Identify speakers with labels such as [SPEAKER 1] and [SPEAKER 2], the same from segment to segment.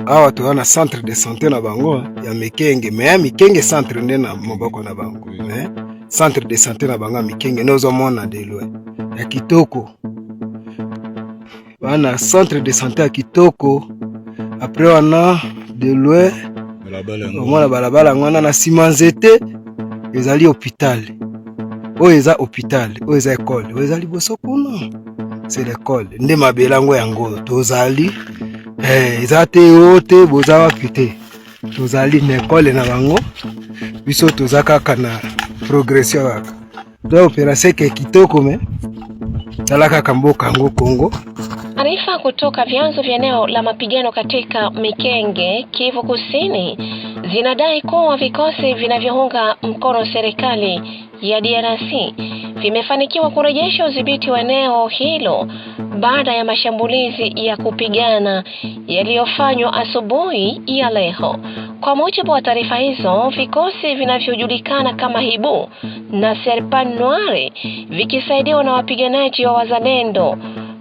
[SPEAKER 1] awa tuwana centre de santé na bango ya Mikenge, mais Mikenge centre nde na moboko na bango, mais centre de santé na bango Mikenge nozo mona de loin ya kitoko, wana centre de santé ya kitoko. Après wana de loin mona balabala ngwana na sima nzete ezali hôpital, oyo eza hôpital, oyo eza école, oyo eza liboso kuna c'est l'école nde mabelango yango tozali. Eza te ote boza wapi te, tozali na école na bango biso toza kaka na progression kaka do opération ke kitoko me tala kaka mboka ngo Kongo.
[SPEAKER 2] Taarifa kutoka vyanzo vya eneo la mapigano katika Mikenge, Kivu Kusini zinadai kuwa vikosi vinavyounga mkono serikali ya DRC vimefanikiwa kurejesha udhibiti wa eneo hilo baada ya mashambulizi ya kupigana yaliyofanywa asubuhi ya leo. Kwa mujibu wa taarifa hizo, vikosi vinavyojulikana kama Hibu na Serpent Noire vikisaidiwa na wapiganaji wa Wazalendo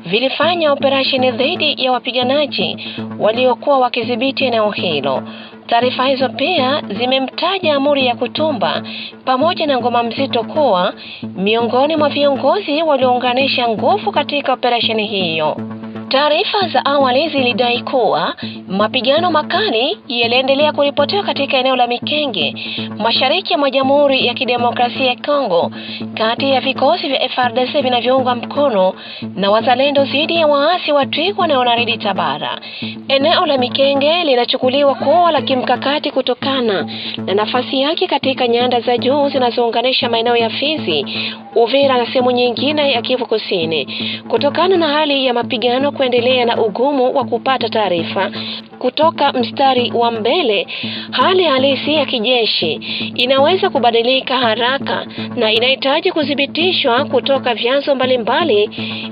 [SPEAKER 2] vilifanya operesheni dhidi ya wapiganaji waliokuwa wakidhibiti eneo hilo. Taarifa hizo pia zimemtaja Amuri ya Kutumba pamoja na Ngoma Mzito kuwa miongoni mwa viongozi waliounganisha nguvu katika operesheni hiyo. Taarifa za awali zilidai kuwa mapigano makali yaliendelea kuripotiwa katika eneo la Mikenge, mashariki mwa Jamhuri ya Kidemokrasia ya Kongo, kati ya vikosi vya FARDC vinavyoungwa mkono na Wazalendo dhidi ya waasi wa Twigwa na Onaridi Tabara. Eneo la Mikenge linachukuliwa kuwa la kimkakati kutokana na nafasi yake katika nyanda za juu zinazounganisha maeneo ya Fizi, Uvira na sehemu nyingine ya Kivu Kusini. Kutokana na hali ya mapigano kuendelea na ugumu wa kupata taarifa kutoka mstari wa mbele, hali halisi ya kijeshi inaweza kubadilika haraka na inahitaji kuthibitishwa kutoka vyanzo mbalimbali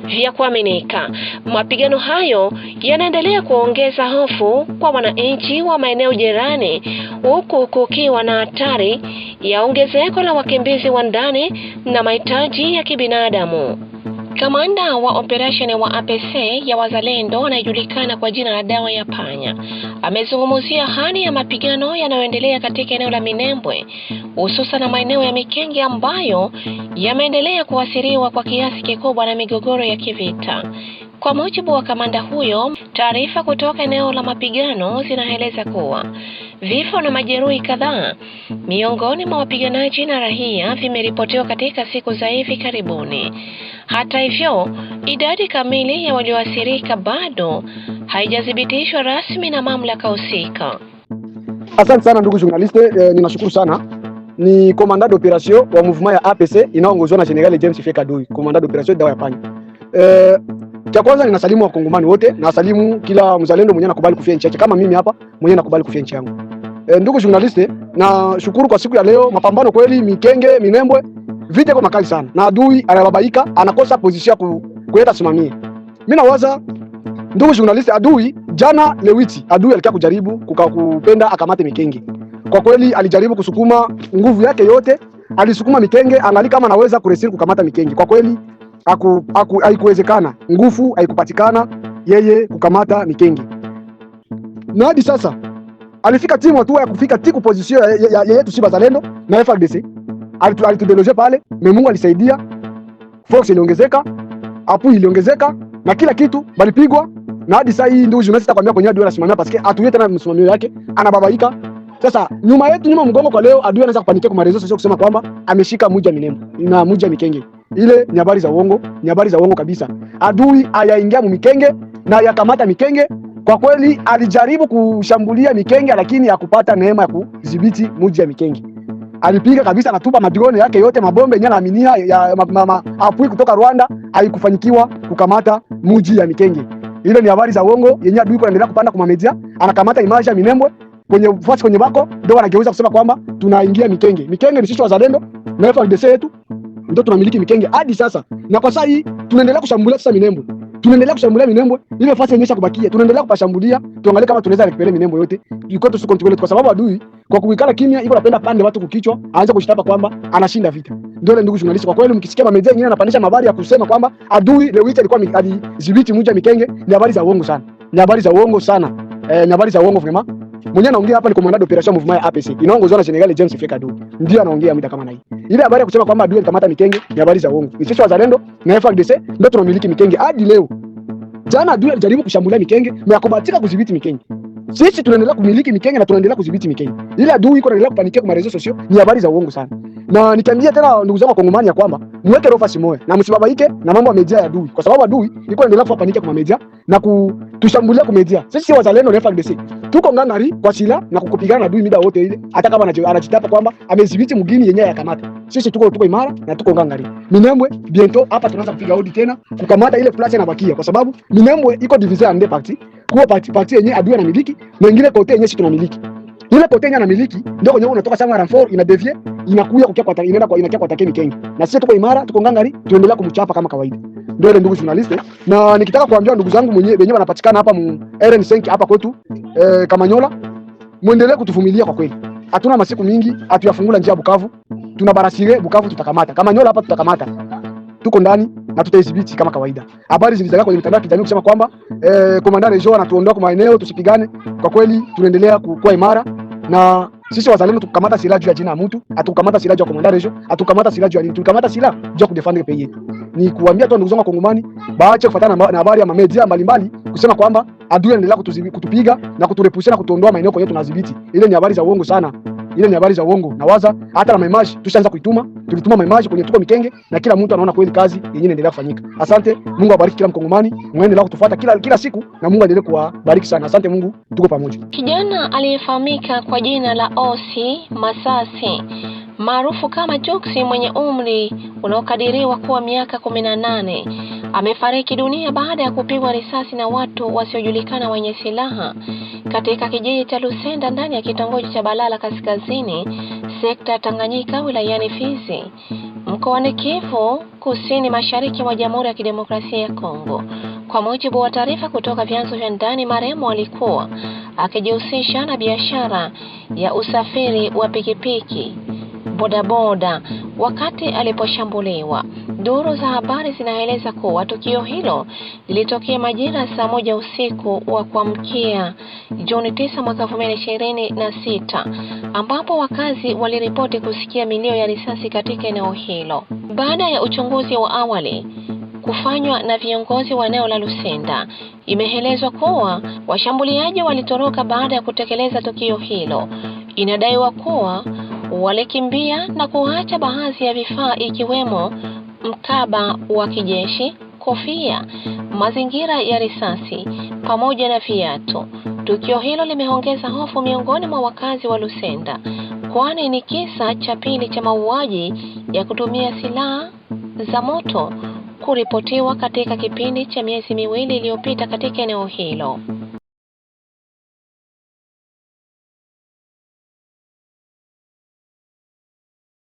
[SPEAKER 2] vya kuaminika. Mapigano hayo yanaendelea kuongeza hofu kwa wananchi wa maeneo jirani, huku kukiwa na hatari ya ongezeko la wakimbizi wa ndani na mahitaji ya kibinadamu. Kamanda wa operation wa APC ya Wazalendo anayejulikana kwa jina la Dawa ya Panya amezungumzia hali ya mapigano yanayoendelea katika eneo la Minembwe, hususan maeneo ya Mikenge ambayo yameendelea kuathiriwa kwa kiasi kikubwa na migogoro ya kivita. Kwa mujibu wa kamanda huyo, taarifa kutoka eneo la mapigano zinaeleza kuwa vifo na majeruhi kadhaa miongoni mwa wapiganaji na raia vimeripotiwa katika siku za hivi karibuni. Hata hivyo, idadi kamili ya walioathirika bado haijathibitishwa rasmi na mamlaka husika.
[SPEAKER 3] Asante sana ndugu journaliste, ninashukuru sana. Ni commandant d'opération wa mouvement ya APC inaongozwa na General James Fekadoi, commandant d'opération Dawa ya Panya. Cha kwanza ninasalimu wakongomani wote, na salimu kila mzalendo mwenye anakubali kufia nchi yake kama mimi hapa mwenye nakubali kufia nchi yangu. Ndugu journaliste, na shukuru kwa siku ya leo. Mapambano kweli Mikenge, Minembwe, vita kwa makali sana. Na adui anababaika, anakosa position ya kuenda simamia. Mimi nawaza ndugu journaliste, adui jana lewiti, adui alikuwa kujaribu kupenda akamate Mikenge. Kwa kweli alijaribu kusukuma nguvu yake yote, alisukuma Mikenge, angali kama anaweza kuresiri kukamata Mikenge. Kwa kweli haikuwezekana, nguvu haikupatikana yeye kukamata Mikenge. Na hadi sasa alifika timu hatua ya kufika tiku position ya yetu Shiba Zalendo na FARDC. Alitudeloje pale, Mungu alisaidia, force iliongezeka, apu iliongezeka na kila kitu balipigwa. Na hadi sasa hii ndio journalist atakwambia kwenye adui anasimamia paske atuye tena msimamio yake anababaika. Sasa nyuma yetu, nyuma mgongo kwa leo, adui anaanza kupanikia kwa marezo sio kusema kwamba ameshika mji wa Minembwe na mji wa Mikenge. Ile ni habari za uongo, ni habari za uongo kabisa. Adui ayaingia mu Mikenge na yakamata Mikenge. Kwa kweli alijaribu kushambulia Mikenge lakini hakupata neema ya kudhibiti mji wa Mikenge. Alipiga kabisa, anatupa madrone yake yote, mabombe yenyewe naaminia ya apui kutoka Rwanda, haikufanikiwa kukamata mji ya Mikenge. Ile ni habari za uongo yenyewe adui anaendelea kupanda kwa media, anakamata image ya Minembwe kwenye fasi kwenye bako, ndio wanageuza kusema kwamba tunaingia Mikenge. Mikenge ni sisi Wazalendo na FARDC yetu ndio tunamiliki Mikenge hadi sasa. Na kwa sasa hii tunaendelea kushambulia sasa Minembwe. Tunaendelea kushambulia Minembwe, ile fasi yenyewe kubakia. Tunaendelea kupashambulia, tuangalie kama tunaweza recuperate Minembwe yote. Iko tu control, kwa sababu adui kwa kuikala kimya hivyo anapenda pande watu kukichwa, aanze kushitapa kwamba anashinda vita. Ndio ndugu journalist, kwa kweli mkisikia media nyingine anapandisha habari ya kusema kwamba adui leo alikuwa alidhibiti mji wa Mikenge, ni habari za uongo sana. Ni habari za uongo sana. ni habari za uongo vraiment. Mwenye anaongea hapa ni commandant d'operation mouvement ya APC inaongozwa na General James Feka Dui, ndio anaongea muda kama na hii. Ile habari ya kusema kwamba adui alikamata Mikenge ni habari za uongo. Sisi wazalendo na FARDC ndio tunamiliki Mikenge hadi leo. Jana adui alijaribu kushambulia Mikenge na kubahatika kudhibiti Mikenge. Sisi tunaendelea kumiliki Mikenge na tunaendelea kudhibiti Mikenge. Ile adui iko anaendelea kupanikia kwa reseaux sociaux ni habari za uongo sana. Na nikiambia tena ndugu zangu wa Kongomani ya kwamba mweke rofa simoe na msibabaike na mambo ya media ya adui, kwa sababu adui iko anaendelea kupanikia kwa media na kutushambulia kwa media. Sisi wazalendo na FARDC tuko ngangari kwa sila na kukupigana na adui mida wote ile, hata kama anajitapa kwamba amedhibiti mgini yenyewe ya kamata. Sisi tuko imara na tuko ngangari. Minembwe bientôt hapa tunaanza kupiga hodi tena kukamata ile place inabakia, kwa sababu Minembwe iko divisé en deux parties. Kwa parti yenyewe adui anamiliki na nyingine kote yenyewe sisi tunamiliki. Ile kote yenyewe anamiliki ndio kwenye unatoka sama renfort ina devier inakuja kukia kwa inaenda kwa inakia kwa Takemi Mikenge. Na sisi tuko imara, tuko ngangari, tuendelea kumchapa kama kawaida. Ndio ile ndugu journalist, na nikitaka kuambia ndugu zangu wenyewe wanapatikana hapa mu RN5 hapa kwetu Kamanyola, muendelee kutuvumilia kwa kweli. Hatuna masiku mingi, hatuyafungula njia Bukavu. Tunabarasire Bukavu tutakamata. Kamanyola hapa tutakamata. Tuko ndani na tutaidhibiti kama kawaida. Habari zilizotoka kwenye mitandao ya kijamii kusema kwamba komanda Rejo anatuondoa kwa maeneo tusipigane, kwa kweli tunaendelea kuwa imara, na sisi wazalendo tukamata silaha juu ya jina ya mtu, atukamata silaha juu ya komanda Rejo, atukamata silaha juu ya nini? Tukamata silaha juu ya kudefend pays yetu. Ni kuambia tu ndugu zangu wa Kongomani, baache kufuatana na habari ya media mbalimbali kusema kwamba adui anaendelea kutupiga na kuturepusha na kutuondoa maeneo kwenye tunadhibiti. Ile ni habari za uongo sana. Ile ni habari za uongo. Na waza hata na maimaji tushaanza kuituma. Tulituma maimaji kwenye tuko Mikenge na kila mtu anaona kweli kazi yenyewe inaendelea kufanyika. Asante. Mungu awabariki kila Mkongomani. Muendelee kutufuata kila siku na Mungu aendelee kuwabariki sana. Asante Mungu. Tuko pamoja.
[SPEAKER 2] Kijana aliyefahamika kwa jina la Osi Masasi maarufu kama Juksi mwenye umri unaokadiriwa kuwa miaka 18 amefariki dunia baada ya kupigwa risasi na watu wasiojulikana wenye silaha katika kijiji cha Lusenda ndani ya kitongoji cha Balala Kaskazini, sekta ya Tanganyika, wilayani Fizi, mkoani Kivu Kusini, mashariki mwa Jamhuri ya Kidemokrasia ya Kongo. Kwa mujibu wa taarifa kutoka vyanzo vya ndani, marehemu alikuwa akijihusisha na biashara ya usafiri wa pikipiki bodaboda wakati aliposhambuliwa. Duru za habari zinaeleza kuwa tukio hilo lilitokea majira saa 1 usiku wa kuamkia Juni 9 mwaka 2026, ambapo wakazi waliripoti kusikia milio ya risasi katika eneo hilo. Baada ya uchunguzi wa awali kufanywa na viongozi wa eneo la Lusenda, imeelezwa kuwa washambuliaji walitoroka baada ya kutekeleza tukio hilo. Inadaiwa kuwa walikimbia na kuacha baadhi ya vifaa ikiwemo mkaba wa kijeshi, kofia, mazingira ya risasi pamoja na viatu. Tukio hilo limeongeza hofu miongoni mwa wakazi wa Lusenda, kwani ni kisa cha pili cha mauaji ya kutumia silaha za moto kuripotiwa katika kipindi cha miezi miwili iliyopita katika eneo hilo.